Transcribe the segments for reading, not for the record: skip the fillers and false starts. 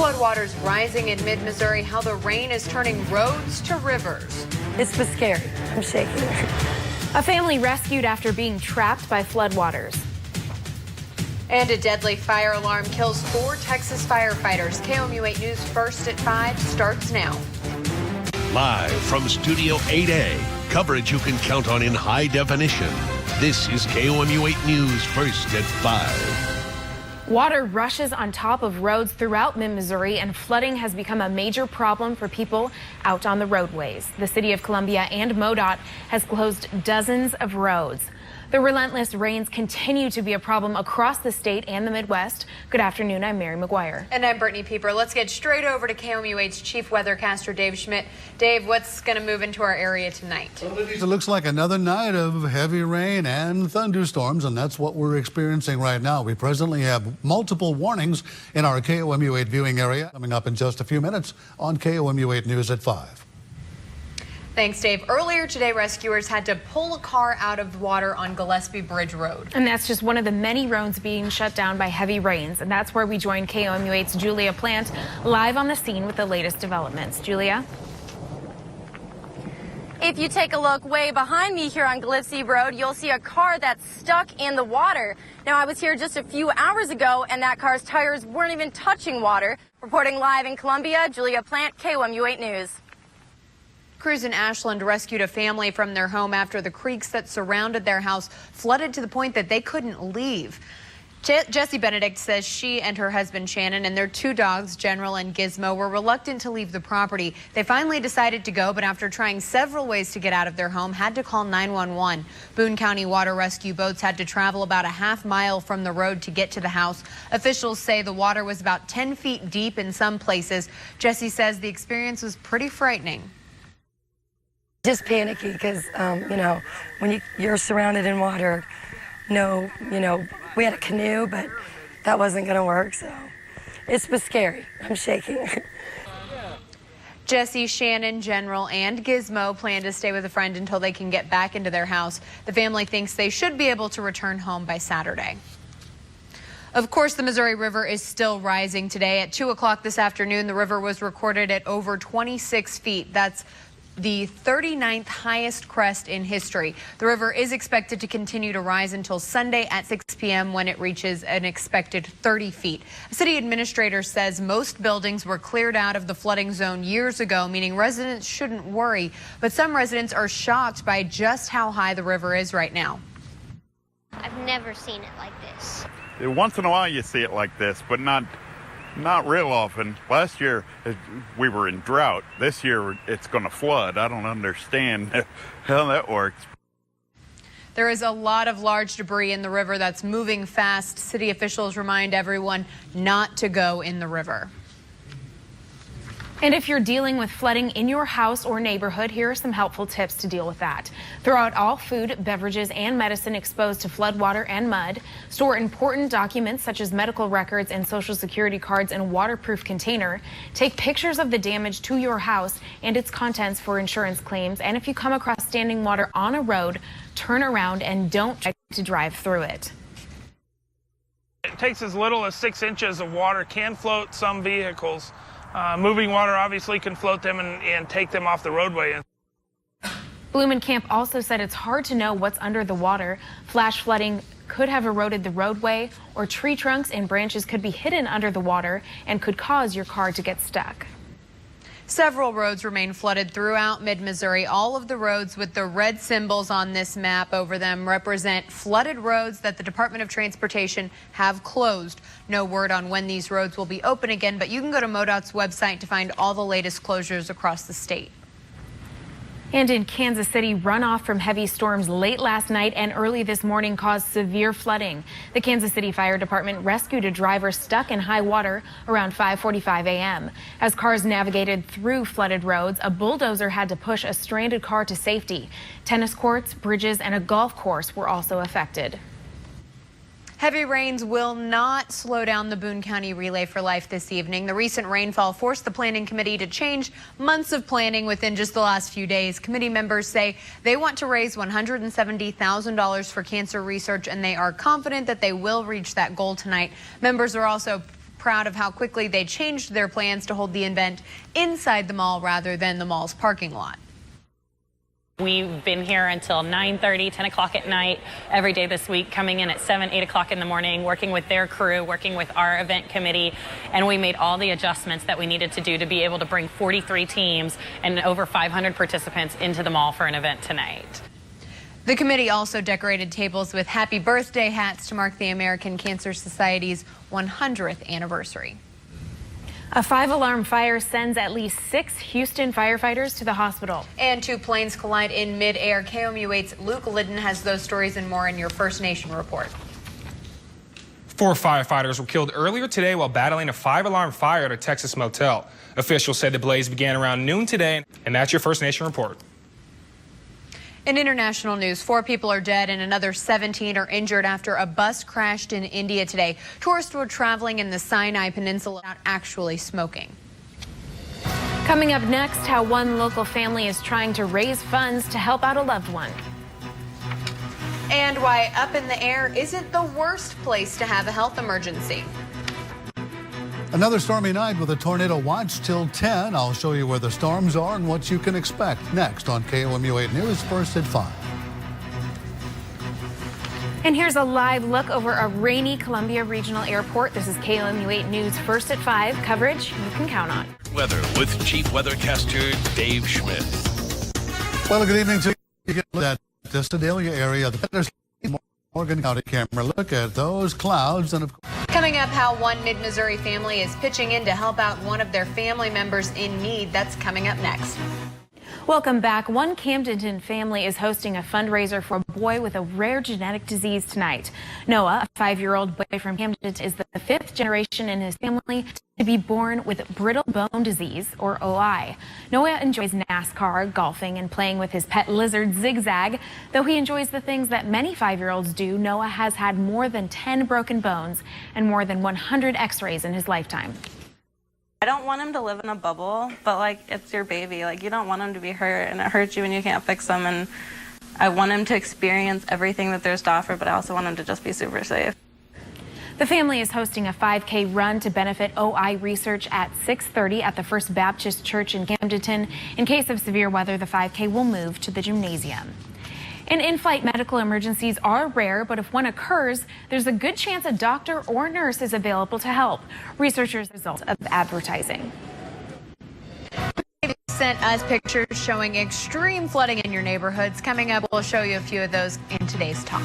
Floodwaters rising in mid-Missouri, how the rain is turning roads to rivers. It's been scary. I'm shaking. A family rescued after being trapped by floodwaters. And a deadly fire alarm kills 4 Texas firefighters. KOMU 8 News First at 5 starts now. Live from Studio 8A, coverage you can count on in high definition. This is KOMU 8 News First at 5. Water rushes on top of roads throughout mid-Missouri, and flooding has become a major problem for people out on the roadways. The city of Columbia and MoDOT has closed dozens of roads. The relentless rains continue to be a problem across the state and the Midwest. Good afternoon, I'm Mary McGuire. And I'm Brittany Pieper. Let's get straight over to KOMU 8's chief weathercaster, Dave Schmidt. Dave, what's going to move into our area tonight? Well, it looks like another night of heavy rain and thunderstorms, and that's what we're experiencing right now. We presently have multiple warnings in our KOMU 8 viewing area. Coming up in just a few minutes on KOMU 8 News at 5. Thanks, Dave. Earlier today, rescuers had to pull a car out of the water on Gillespie Bridge Road. And that's just one of the many roads being shut down by heavy rains. And that's where we join KOMU 8's Julia Plant live on the scene with the latest developments. Julia? If you take a look way behind me here on Gillespie Road, you'll see a car that's stuck in the water. Now, I was here just a few hours ago, and that car's tires weren't even touching water. Reporting live in Columbia, Julia Plant, KOMU 8 News. Crews in Ashland rescued a family from their home after the creeks that surrounded their house flooded to the point that they couldn't leave. Jessie Benedict says she and her husband Shannon and their 2 dogs, General and Gizmo, were reluctant to leave the property. They finally decided to go, but after trying several ways to get out of their home, had to call 911. Boone County water rescue boats had to travel about a half mile from the road to get to the house. Officials say the water was about 10 feet deep in some places. Jessie says the experience was pretty frightening. Just panicky because, when you're surrounded in water, we had a canoe, but that wasn't going to work, so it's been scary. I'm shaking. Jessie, Shannon, General, and Gizmo plan to stay with a friend until they can get back into their house. The family thinks they should be able to return home by Saturday. Of course, the Missouri River is still rising today. At 2 o'clock this afternoon, the river was recorded at over 26 feet. That's the 39th highest crest in history. The river is expected to continue to rise until Sunday at 6 p.m. when it reaches an expected 30 feet. A city administrator says most buildings were cleared out of the flooding zone years ago, meaning residents shouldn't worry. But some residents are shocked by just how high the river is right now. I've never seen it like this. Once in a while you see it like this, but not real often. Last year we were in drought. This year it's going to flood. I don't understand how that works. There is a lot of large debris in the river that's moving fast. City officials remind everyone not to go in the river. And if you're dealing with flooding in your house or neighborhood, here are some helpful tips to deal with that. Throw out all food, beverages, and medicine exposed to flood water and mud. Store important documents such as medical records and Social Security cards in a waterproof container. Take pictures of the damage to your house and its contents for insurance claims. And if you come across standing water on a road, turn around and don't try to drive through it. It takes as little as 6 inches of water can float some vehicles. Moving water obviously can float them and take them off the roadway. Blumenkamp also said it's hard to know what's under the water. Flash flooding could have eroded the roadway, or tree trunks and branches could be hidden under the water and could cause your car to get stuck. Several roads remain flooded throughout mid-Missouri. All of the roads with the red symbols on this map over them represent flooded roads that the Department of Transportation have closed. No word on when these roads will be open again, but you can go to MoDOT's website to find all the latest closures across the state. And in Kansas City, runoff from heavy storms late last night and early this morning caused severe flooding. The Kansas City Fire Department rescued a driver stuck in high water around 5:45 a.m. As cars navigated through flooded roads, a bulldozer had to push a stranded car to safety. Tennis courts, bridges, and a golf course were also affected. Heavy rains will not slow down the Boone County Relay for Life this evening. The recent rainfall forced the planning committee to change months of planning within just the last few days. Committee members say they want to raise $170,000 for cancer research, and they are confident that they will reach that goal tonight. Members are also proud of how quickly they changed their plans to hold the event inside the mall rather than the mall's parking lot. We've been here until 9:30, 10 o'clock at night every day this week, coming in at 7, 8 o'clock in the morning, working with their crew, working with our event committee, and we made all the adjustments that we needed to do to be able to bring 43 teams and over 500 participants into the mall for an event tonight. The committee also decorated tables with happy birthday hats to mark the American Cancer Society's 100th anniversary. A 5-alarm fire sends at least 6 Houston firefighters to the hospital. And 2 planes collide in midair. KOMU 8's Luke Liddon has those stories and more in your First Nation report. 4 firefighters were killed earlier today while battling a 5-alarm fire at a Texas motel. Officials said the blaze began around noon today, and that's your First Nation report. In international news, 4 people are dead and another 17 are injured after a bus crashed in India today. Tourists were traveling in the Sinai Peninsula without actually smoking. Coming up next, how one local family is trying to raise funds to help out a loved one. And why up in the air isn't the worst place to have a health emergency. Another stormy night with a tornado watch till 10. I'll show you where the storms are and what you can expect next on KOMU 8 News, first at 5. And here's a live look over a rainy Columbia Regional Airport. This is KOMU 8 News, first at 5. Coverage you can count on. Weather with Chief Weathercaster Dave Schmidt. Well, good evening to you. That the Sedalia area, the Morgan County camera. Look at those clouds and of course. Coming up, how one Mid-Missouri family is pitching in to help out one of their family members in need. That's coming up next. Welcome back. One Camdenton family is hosting a fundraiser for a boy with a rare genetic disease tonight. Noah, a 5-year-old boy from Camdenton, is the 5th generation in his family to be born with brittle bone disease, or OI. Noah enjoys NASCAR, golfing, and playing with his pet lizard, Zigzag. Though he enjoys the things that many 5-year-olds do, Noah has had more than 10 broken bones and more than 100 x-rays in his lifetime. I don't want him to live in a bubble, but like, it's your baby. Like, you don't want him to be hurt, and it hurts you when you can't fix them. And I want him to experience everything that there's to offer, but I also want him to just be super safe. The family is hosting a 5K run to benefit OI research at 6:30 at the First Baptist Church in Camdenton. In case of severe weather, the 5K will move to the gymnasium. And in-flight medical emergencies are rare, but if one occurs, there's a good chance a doctor or nurse is available to help. Researchers result of advertising. They sent us pictures showing extreme flooding in your neighborhoods. Coming up, we'll show you a few of those in today's talk.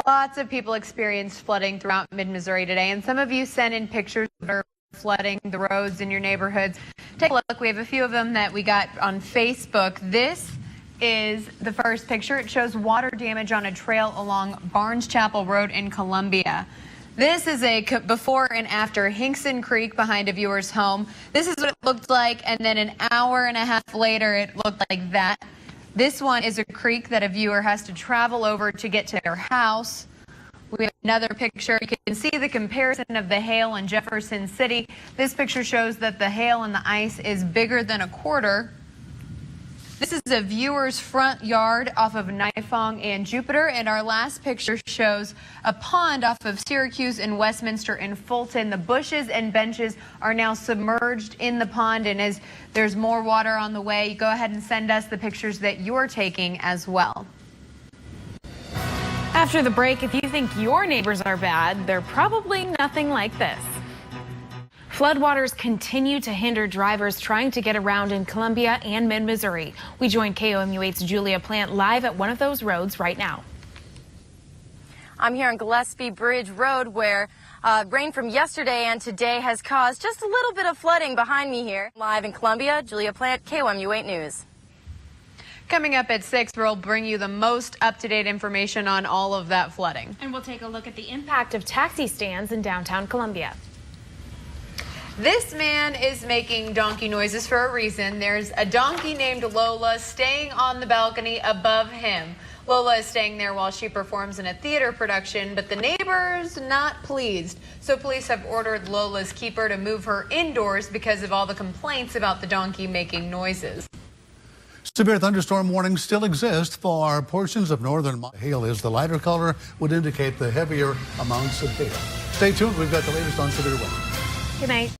Lots of people experienced flooding throughout mid-Missouri today, and some of you sent in pictures of flooding the roads in your neighborhoods. Take a look. We have a few of them that we got on Facebook. This is the first picture. It shows water damage on a trail along Barnes Chapel Road in Columbia. This is a before and after Hinkson Creek behind a viewer's home. This is what it looked like, and then an hour and a half later it looked like that. This one is a creek that a viewer has to travel over to get to their house. We have another picture. You can see the comparison of the hail in Jefferson City. This picture shows that the hail and the ice is bigger than a quarter. This is a viewer's front yard off of Nifong and Jupiter, and our last picture shows a pond off of Syracuse and Westminster in Fulton. The bushes and benches are now submerged in the pond, and as there's more water on the way, go ahead and send us the pictures that you're taking as well. After the break, if you think your neighbors are bad, they're probably nothing like this. Floodwaters continue to hinder drivers trying to get around in Columbia and mid-Missouri. We join KOMU 8's Julia Plant live at one of those roads right now. I'm here on Gillespie Bridge Road, where rain from yesterday and today has caused just a little bit of flooding behind me here. Live in Columbia, Julia Plant, KOMU 8 News. Coming up at 6, we'll bring you the most up-to-date information on all of that flooding. And we'll take a look at the impact of taxi stands in downtown Columbia. This man is making donkey noises for a reason. There's a donkey named Lola staying on the balcony above him. Lola is staying there while she performs in a theater production, but the neighbors not pleased. So police have ordered Lola's keeper to move her indoors because of all the complaints about the donkey making noises. Severe thunderstorm warnings still exist for portions of northern. Hail is the lighter color, would indicate the heavier amounts of hail. Stay tuned. We've got the latest on severe weather. Good night.